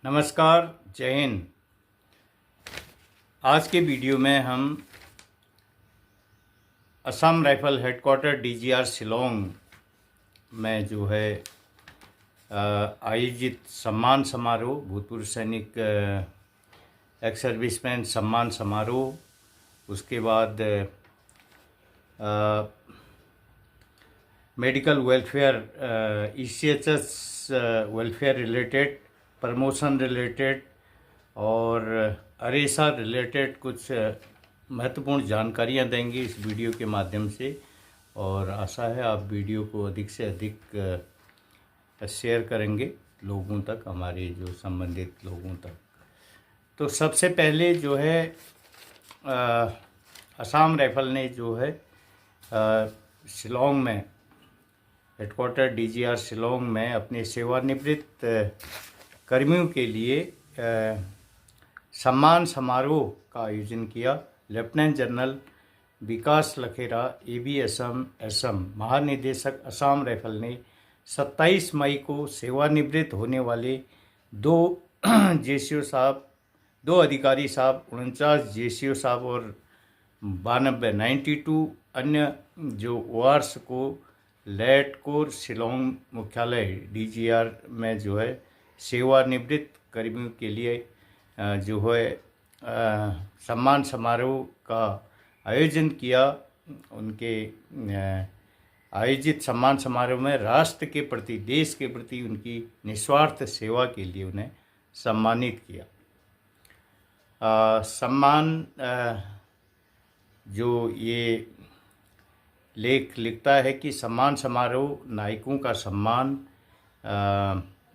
नमस्कार, जय हिंद। आज के वीडियो में हम Assam rifle headquarter DGR Shillong में जो है आयोजित सम्मान समारोह, भूतपूर्व सैनिक एक्स सर्विसमैन सम्मान समारोह, उसके बाद medical welfare ECHS welfare related, promotion related और अरेसा रिलेटेड कुछ महत्वपूर्ण जानकारियां देंगे इस वीडियो के माध्यम से। और आशा है आप वीडियो को अधिक से अधिक शेयर करेंगे लोगों तक, हमारे जो संबंधित लोगों तक। तो सबसे पहले जो है असम राइफल ने जो है शिलोंग में हेडक्वार्टर डीजीआर शिलोंग में अपने सेवानिवृत्त कर्मियों के लिए सम्मान समारोह का आयोजन किया। लेफ्टिनेंट जनरल विकास लखेरा ABSM महानिदेशक असम राइफल ने 27 मई को सेवानिवृत्त होने वाले दो जेसीओ साहब, दो अधिकारी साहब, 49 जेसीओ साहब और 92 अन्य जो ORs को लेट कोर शिलोंग मुख्यालय डीजीआर में जो है सेवानिवृत्त कर्मियों के लिए जो है सम्मान समारोह का आयोजन किया। उनके आयोजित सम्मान समारोह में राष्ट्र के प्रति, देश के प्रति उनकी निस्वार्थ सेवा के लिए उन्हें सम्मानित किया। सम्मान जो ये लेख लिखता है कि सम्मान समारोह नायकों का सम्मान,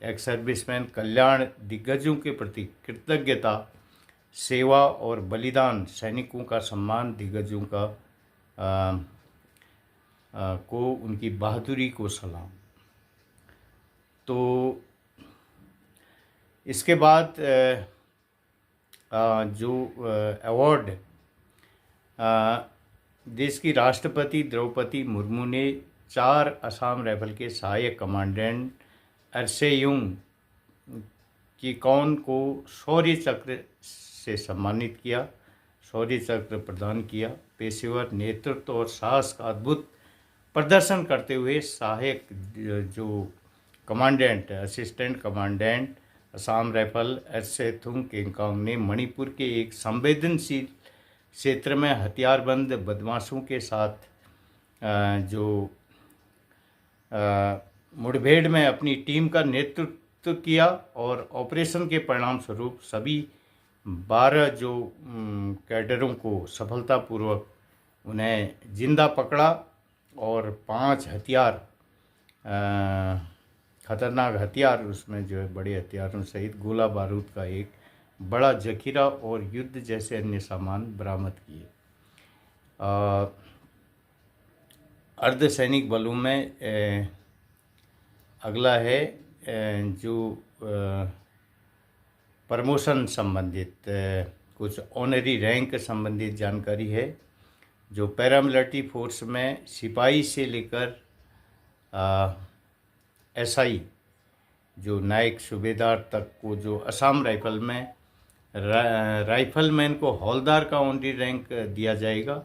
एक्स सर्विसमैन कल्याण, दिग्गजों के प्रति कृतज्ञता, सेवा और बलिदान, सैनिकों का सम्मान, दिग्गजों का को उनकी बहादुरी को सलाम। तो इसके बाद जो अवार्ड देश की राष्ट्रपति द्रौपदी मुर्मू ने 4 असम राइफल के सहायक कमांडेंट अरसेयुंग किकौन को शौर्य चक्र से सम्मानित किया, शौर्य चक्र प्रदान किया। पेशेवर नेतृत्व और साहस का अद्भुत प्रदर्शन करते हुए सहायक जो commandant, assistant commandant Assam rifle Arsethung Kingkang ने मणिपुर के एक संवेदनशील क्षेत्र में हथियारबंद बदमाशों के साथ जो मुठभेड़ में अपनी टीम का नेतृत्व किया और ऑपरेशन के परिणाम स्वरूप सभी 12 जो कैडरों को सफलतापूर्वक उन्हें जिंदा पकड़ा और 5 हथियार, खतरनाक हथियार, उसमें जो है बड़े हथियारों सहित गोला बारूद का एक बड़ा जखीरा और युद्ध जैसे अन्य सामान बरामद किए। अर्धसैनिक बलों में अगला है जो प्रमोशन संबंधित कुछ ऑनरी रैंक संबंधित जानकारी है। जो पैरामिलिट्री फोर्स में सिपाही से लेकर SI जो नायक सूबेदार तक को, जो असम राइफल में राइफलमैन को हवलदार का ऑनरी रैंक दिया जाएगा,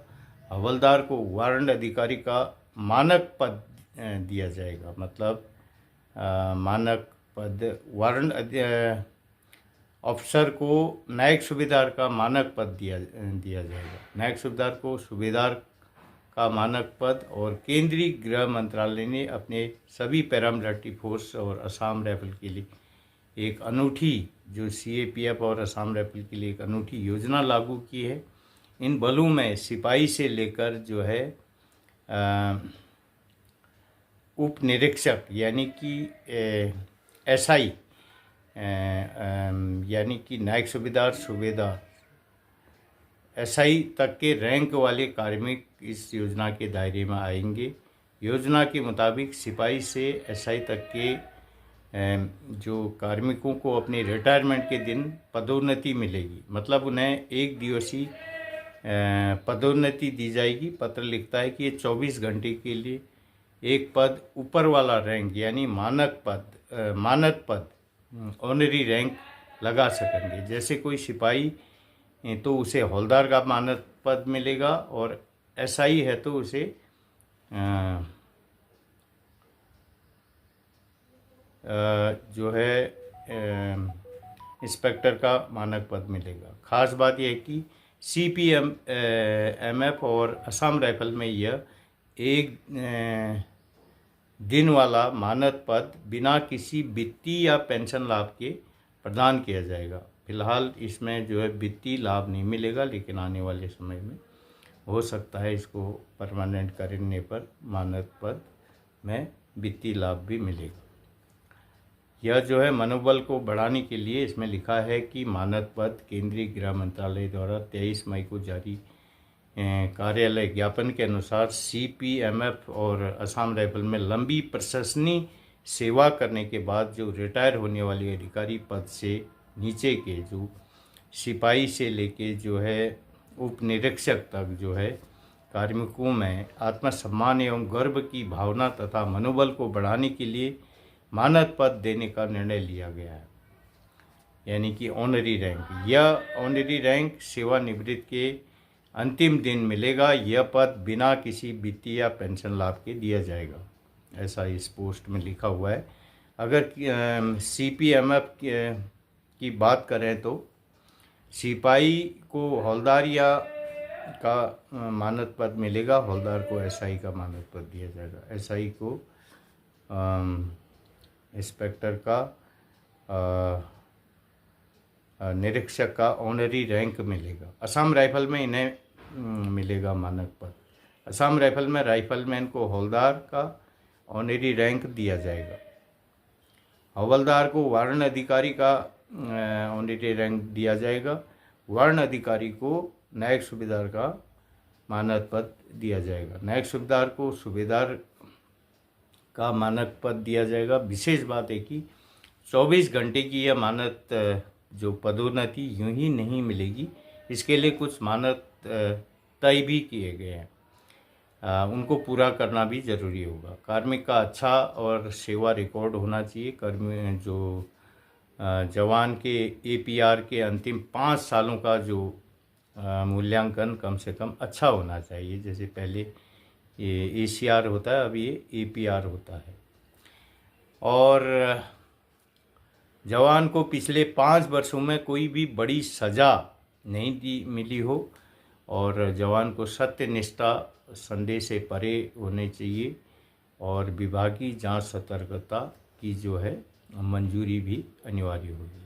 हवलदार को वारंट अधिकारी का मानक पद दिया जाएगा। मतलब मानक पद, वारंट ऑफिसर को नायक सूबेदार का मानक पद दिया जाएगा, नायक सूबेदार को सूबेदार का मानक पद। और केंद्रीय गृह मंत्रालय ने अपने सभी पैरामिलिट्री फोर्स और असम राइफल के लिए एक अनूठी, जो CAPF और असम राइफल के लिए एक अनूठी योजना लागू की है। इन बलों में सिपाही से लेकर जो है उप निरीक्षक यानी कि SI यानी कि नायक सूबेदार, सूबेदार, SI तक के रैंक वाले कार्मिक इस योजना के दायरे में आएंगे। योजना के मुताबिक सिपाही से SI तक के जो कार्मिकों को अपने रिटायरमेंट के दिन पदोन्नति मिलेगी। मतलब उन्हें 1 दिवसीय पदोन्नति दी जाएगी। पत्र लिखता है कि ये 24 घंटे के लिए एक पद ऊपर वाला रैंक यानी मानक पद, मानद पद, ऑनरी रैंक लगा सकेंगे। जैसे कोई सिपाही तो उसे हवलदार का मानद पद मिलेगा, और एसआई है तो उसे जो है इंस्पेक्टर का मानक पद मिलेगा। खास बात यह है कि सीपीएम एमएफ और असम राइफल में यह एक दिन वाला मानद पद बिना किसी वित्तीय या पेंशन लाभ के प्रदान किया जाएगा। फिलहाल इसमें जो है वित्तीय लाभ नहीं मिलेगा, लेकिन आने वाले समय में हो सकता है इसको परमानेंट करने पर मानद पद में वित्तीय लाभ भी मिलेगा। यह जो है मनोबल को बढ़ाने के लिए इसमें लिखा है कि मानद पद केंद्रीय गृह मंत्रालय द्वारा 23 मई को जारी कार्यालय ज्ञापन के अनुसार सीपीएमएफ और असम राइफल में लंबी प्रशासनिक सेवा करने के बाद जो रिटायर होने वाले अधिकारी पद से नीचे के जो सिपाही से लेके जो है उप निरीक्षक तक जो है कार्मिकों में आत्मसम्मान एवं गर्व की भावना तथा मनोबल को बढ़ाने के लिए मानद पद देने का निर्णय लिया गया है, यानी कि ऑनरी रैंक। यह ऑनरी रैंक सेवानिवृत्ति के अंतिम दिन मिलेगा। यह पद बिना किसी वित्तीय या पेंशन लाभ के दिया जाएगा, ऐसा इस पोस्ट में लिखा हुआ है। अगर सीपीएमएफ की बात करें तो सिपाही को हवलदार या का मानद पद मिलेगा, हवलदार को एसआई का मानद पद दिया जाएगा, एसआई को इंस्पेक्टर का, निरीक्षक का ऑनरी रैंक मिलेगा। असम राइफल में इन्हें मिलेगा मानद पद। असम राइफल में राइफलमैन को हवलदार का ऑनरी रैंक दिया जाएगा। हवलदार को वर्ण अधिकारी का ऑनरी रैंक दिया जाएगा। वर्ण अधिकारी को नायक सूबेदार का मानद पद दिया जाएगा। नायक सूबेदार को सूबेदार का मानद पद दिया जाएगा। विशेष बात है कि 24 घंटे की यह मानद जो पदोन्नति यूं ही नहीं मिलेगी, इसके लिए कुछ मानद तय भी किए गए हैं, उनको पूरा करना भी ज़रूरी होगा। कार्मिक का अच्छा और सेवा रिकॉर्ड होना चाहिए। कर्मी जो जवान के एपीआर के अंतिम 5 सालों का जो मूल्यांकन कम से कम अच्छा होना चाहिए। जैसे पहले ये एसीआर होता है, अब ये एपीआर होता है। और जवान को पिछले 5 वर्षों में कोई भी बड़ी सज़ा नहीं मिली हो, और जवान को सत्य निष्ठा संदेह से परे होने चाहिए, और विभागीय जांच सतर्कता की जो है मंजूरी भी अनिवार्य होगी।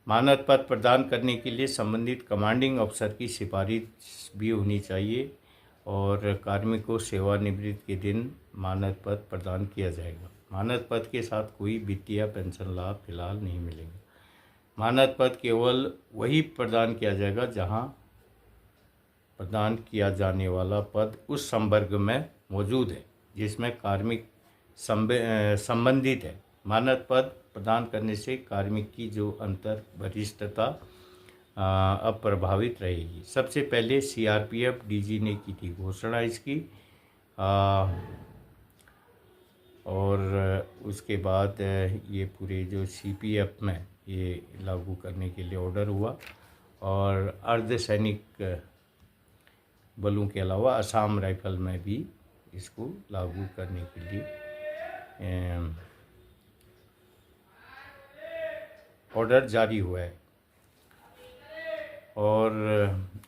मानद पद प्रदान करने के लिए संबंधित कमांडिंग अफसर की सिफारिश भी होनी चाहिए, और कार्मिक को सेवानिवृत्ति के दिन मानद पद प्रदान किया जाएगा। मानद पद के साथ कोई वित्तीय पेंशन लाभ फिलहाल नहीं मिलेगा। मानद पद केवल वही प्रदान किया जाएगा जहां प्रदान किया जाने वाला पद उस संवर्ग में मौजूद है जिसमें कार्मिक संबंधित है। मानद पद प्रदान करने से कार्मिक की जो अंतर वरिष्ठता अप्रभावित रहेगी। सबसे पहले सीआरपीएफ डीजी ने की थी घोषणा इसकी, और उसके बाद ये पूरे जो सीपीएफ में ये लागू करने के लिए ऑर्डर हुआ, और अर्धसैनिक बलों के अलावा असम राइफल में भी इसको लागू करने के लिए ऑर्डर जारी हुआ है। और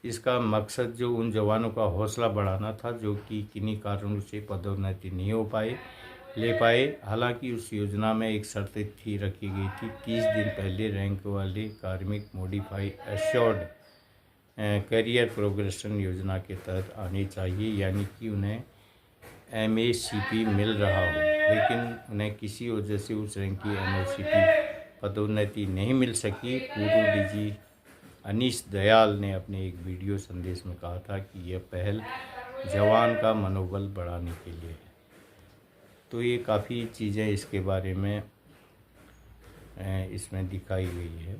इसका मकसद जो उन जवानों का हौसला बढ़ाना था जो कि किन्हीं कारणों से पदोन्नति नहीं ले पाए। हालांकि उस योजना में एक शर्त थी रखी गई थी, 30 दिन पहले रैंक वाले कार्मिक मॉडिफाई एश्योर्ड करियर प्रोग्रेशन योजना के तहत आने चाहिए, यानी कि उन्हें एमएसीपी मिल रहा हो, लेकिन उन्हें किसी वजह से उस रैंक की एमएसीपी पदोन्नति नहीं मिल सकी। पूर्व डीजी अनीश दयाल ने अपने एक वीडियो संदेश में कहा था कि यह पहल जवान का मनोबल बढ़ाने के लिए है। तो ये काफ़ी चीज़ें इसके बारे में इसमें दिखाई गई है,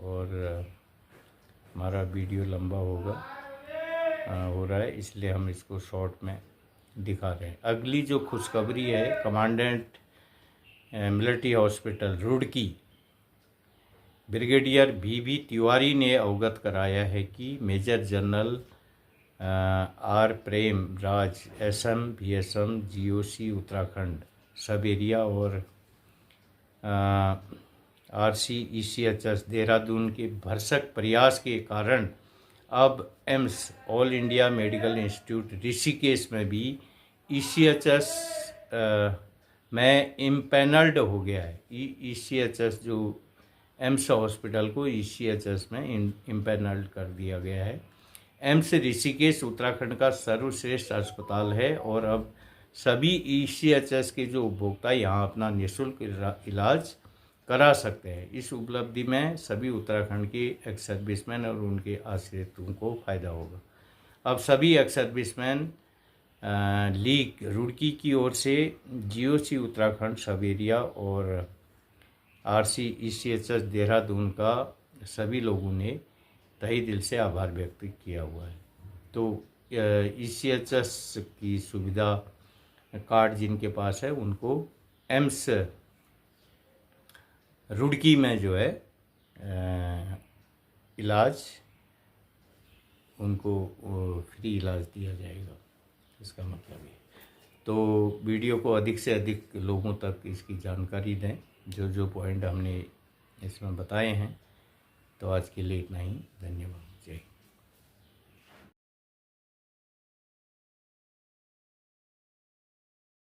और हमारा वीडियो लंबा हो रहा है, इसलिए हम इसको शॉर्ट में दिखा रहे हैं। अगली जो खुशखबरी है, commandant military hospital Roorkee brigadier B Tiwari ने अवगत कराया है कि major general R Prem Raj SM BSM GOC Uttarakhand sub area और RCECHS देहरादून के भरसक प्रयास के कारण अब AIIMS all India medical institute Rishikesh में भी ECHS में इम्पैनल्ड हो गया है। ECHS जो एम्स हॉस्पिटल को ECHS में इम्पैनल्ड कर दिया गया है। एम्स ऋषिकेश उत्तराखंड का सर्वश्रेष्ठ अस्पताल है और अब सभी ECHS के जो उपभोक्ता यहाँ अपना निःशुल्क इलाज करा सकते हैं। इस उपलब्धि में सभी उत्तराखंड के एक्स सर्विसमैन और उनके आश्रितों को फायदा होगा। अब सभी एक्स सर्विसमैन लीग रुड़की की ओर से GOC उत्तराखंड सब एरिया और RCECHS देहरादून का सभी लोगों ने तहे दिल से आभार व्यक्त किया हुआ है। तो ECHS की सुविधा कार्ड जिनके पास है उनको एम्स रुड़की में जो है इलाज उनको फ्री इलाज दिया जाएगा, इसका मतलब है। तो वीडियो को अधिक से अधिक लोगों तक इसकी जानकारी दें, जो जो पॉइंट हमने इसमें बताए हैं। तो आज के लिए इतना ही, धन्यवाद।